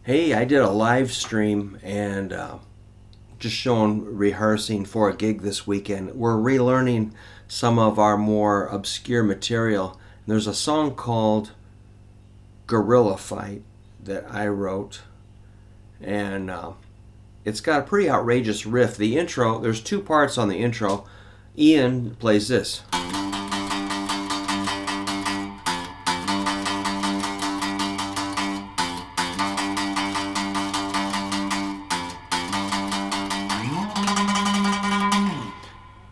Hey, I did a live stream and just rehearsing for a gig this weekend. We're relearning some of our more obscure material. There's a song called Gorilla Fight that I wrote, and it's got a pretty outrageous riff. The intro, there's two parts on the intro. Ian plays this.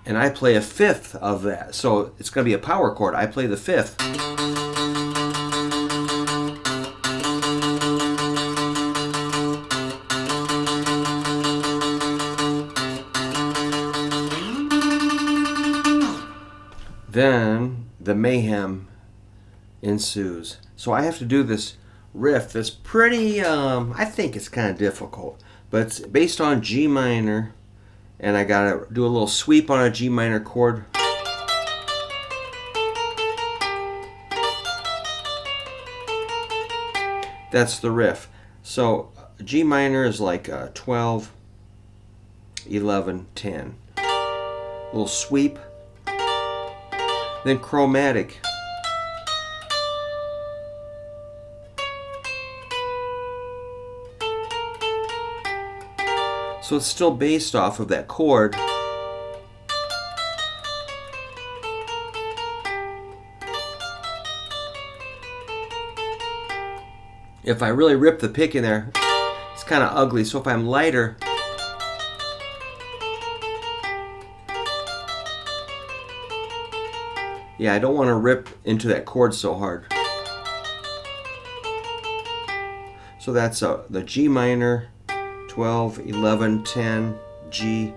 And I play a fifth of that. So it's going to be a power chord. I play the fifth. Then the mayhem ensues. So I have to do this riff that's pretty, I think it's kind of difficult. But it's based on G minor. And I gotta do a little sweep on a G minor chord. That's the riff. So G minor is like 12, 11, 10. Little sweep. Then chromatic. So it's still based off of that chord. If I really rip the pick in there, it's kind of ugly. So if I'm lighter, yeah, I don't want to rip into that chord so hard. So that's the G minor, 12, 11, 10, G,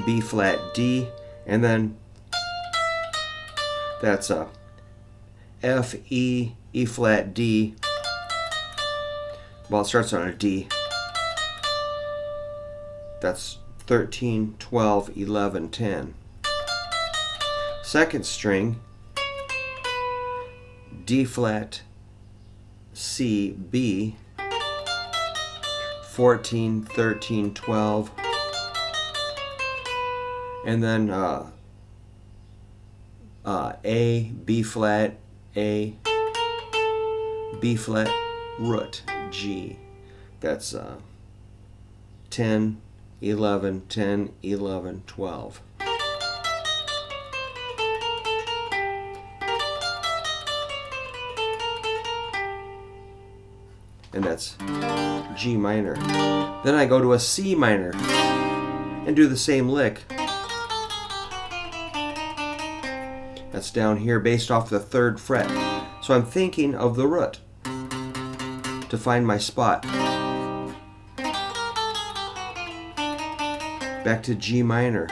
B flat, D, and then that's a F, E, E flat, D. Well, it starts on a D. That's 13, 12, 11, 10. Second string, D flat, C, B, 14, 13, 12, and then A, B flat, A, B flat, root, G. That's 10, 11, 10, 11, 12. And that's G minor. Then I go to a C minor and do the same lick. That's down here based off the 3rd fret. So I'm thinking of the root to find my spot. Back to G minor.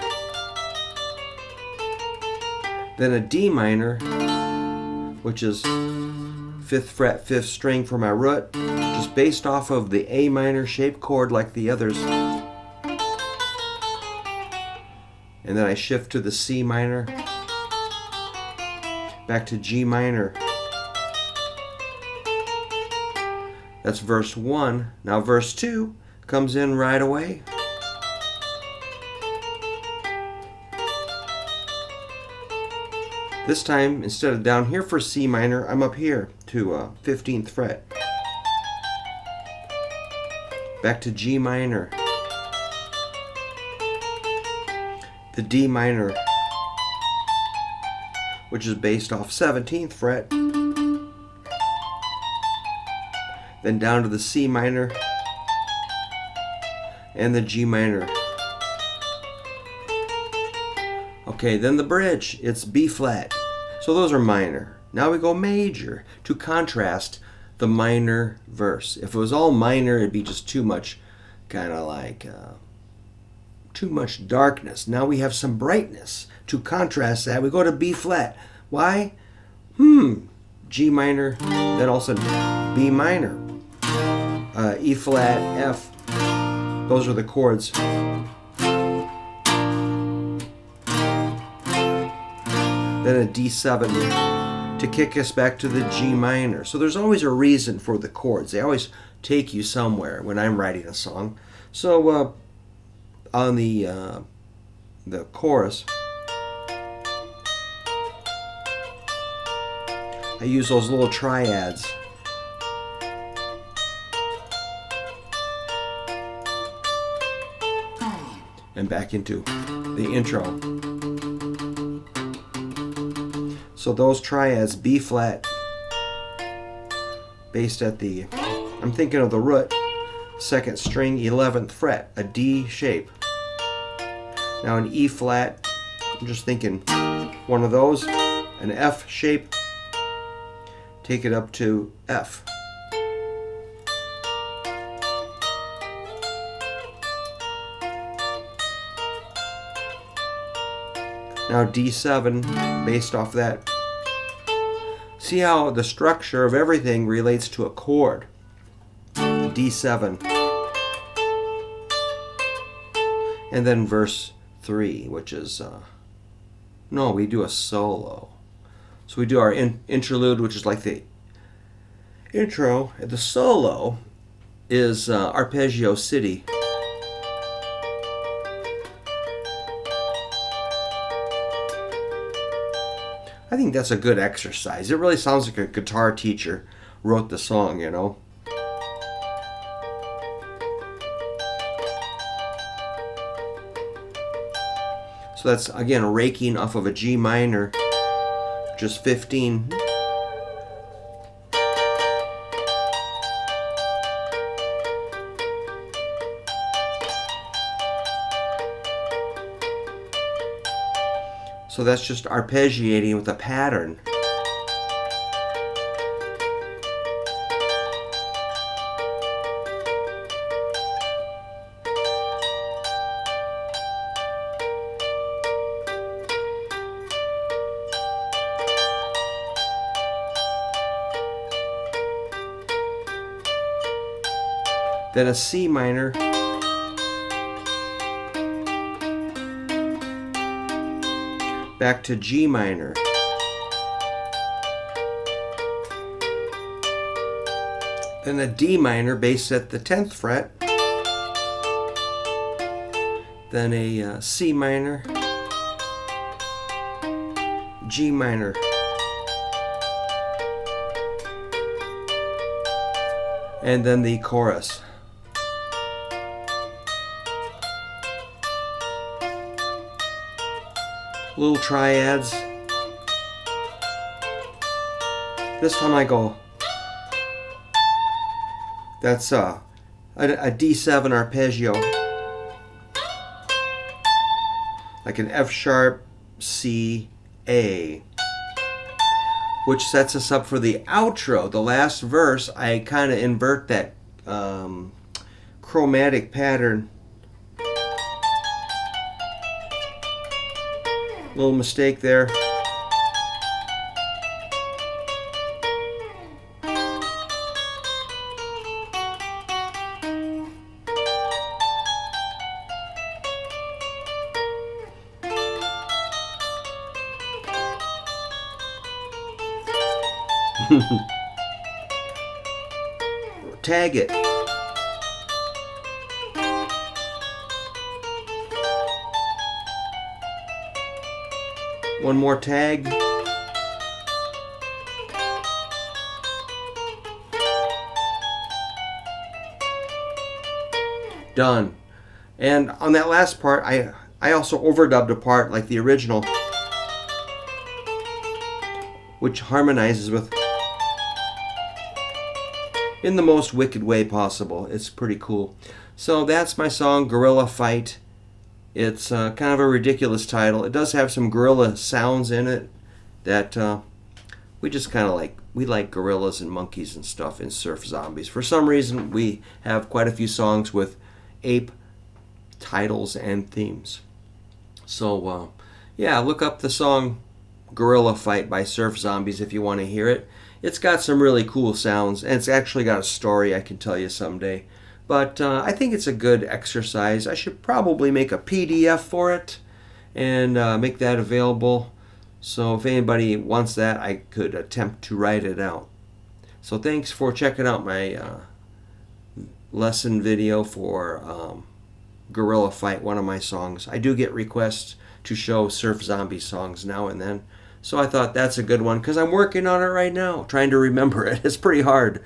Then a D minor, which is 5th fret, 5th string for my root, just based off of the A minor shaped chord like the others. And then I shift to the C minor, back to G minor. That's verse 1. Now verse 2 comes in right away. This time, instead of down here for C minor, I'm up here to 15th fret. Back to G minor. The D minor, which is based off 17th fret. Then down to the C minor and the G minor. Okay, then the bridge, it's B flat. So those are minor. Now we go major to contrast the minor verse. If it was all minor, it'd be just too much, kind of like too much darkness. Now we have some brightness to contrast that. We go to B flat. Why? G minor, then also B minor, E flat, F. Those are the chords. Then a D7 to kick us back to the G minor. So there's always a reason for the chords. They always take you somewhere when I'm writing a song. So on the chorus, I use those little triads. And back into the intro. So those triads, B flat, based at the, I'm thinking of the root, 2nd string, 11th fret, a D shape. Now an E flat, I'm just thinking one of those, an F shape, take it up to F. Now D7, based off that. See how the structure of everything relates to a chord. D7. And then verse 3, which is, no, we do a solo. So we do our interlude, which is like the intro. The solo is Arpeggio City. I think that's a good exercise. It really sounds like a guitar teacher wrote the song, you know. So that's, again, raking off of a G minor, just 15. So that's just arpeggiating with a pattern. Then a C minor. Back to G minor. Then a D minor based at the 10th fret. Then a C minor. G minor. And then the chorus. Little triads. This time I go, that's a D7 arpeggio, like an F sharp, C, A, which sets us up for the outro. The last verse, I kind of invert that chromatic pattern. Little mistake there. Tag it. One more tag. Done. And on that last part, I also overdubbed a part like the original, which harmonizes with in the most wicked way possible. It's pretty cool. So that's my song, Gorilla Fight. It's kind of a ridiculous title. It does have some gorilla sounds in it that we just kind of like. We like gorillas and monkeys and stuff in Surf Zombies. For some reason, we have quite a few songs with ape titles and themes. So, yeah, look up the song Gorilla Fight by Surf Zombies if you want to hear it. It's got some really cool sounds, and it's actually got a story I can tell you someday. But I think it's a good exercise. I should probably make a PDF for it and make that available. So if anybody wants that, I could attempt to write it out. So thanks for checking out my lesson video for Gorilla Fight, one of my songs. I do get requests to show Surf Zombie songs now and then. So I thought that's a good one because I'm working on it right now, trying to remember it. It's pretty hard.